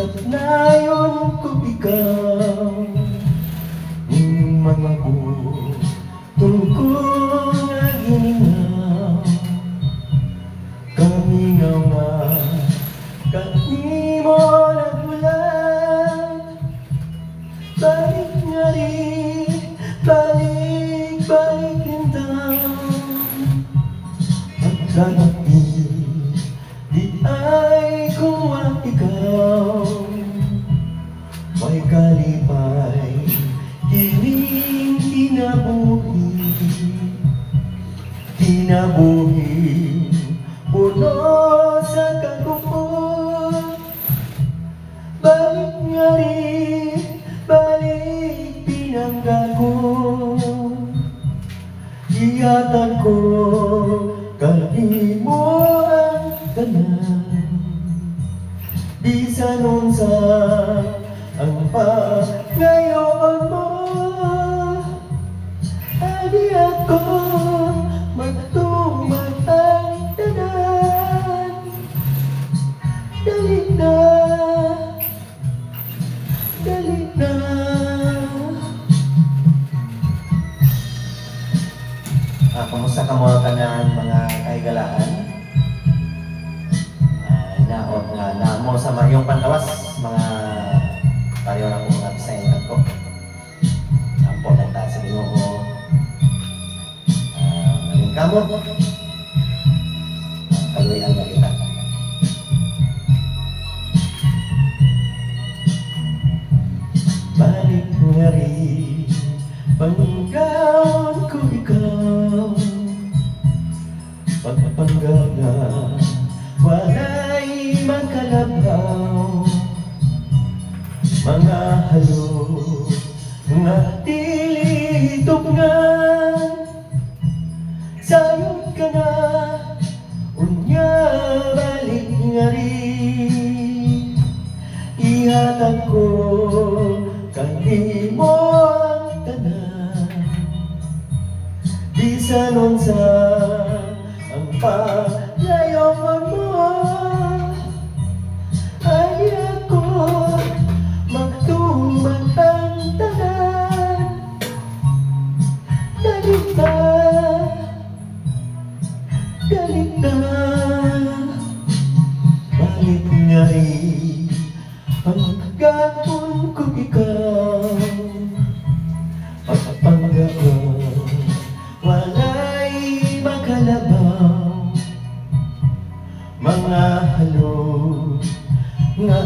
Nayon ko ikaw mga ko tungkol nga hiningaw kamingaw nga kanimo nagulat balik nga rin balik din daw pagkanapi di ay kuha ikaw may kalipay kining kinabuhi puno sa kagupon balik nga rin balik pinanggago ihatag ko kanimo ang tanan bisan unsa ang ngayon mo adi ako magtumag ang tanan dali na kumusta ka mga tanan mga kaigalaan? Inaot nga namo sa mayong panlawas mga pareho na po mga designer ko. Ampo lang tayo sa Ginoo. Maling kamo. Kaluy ang balita. Balik nga rin panggaon ko ikaw pagpapanggaw na walay magkalabaw mga halo nga tilitog nga sayang ka na unya balik nga rin ihatag ko kanimo ang tanan bisan unsa ang palayon mo ay ako magtumag ang tanan galit na balik nga rin pagkakon ko ikaw pagpapanggaan walay magkalabaw mga halo nga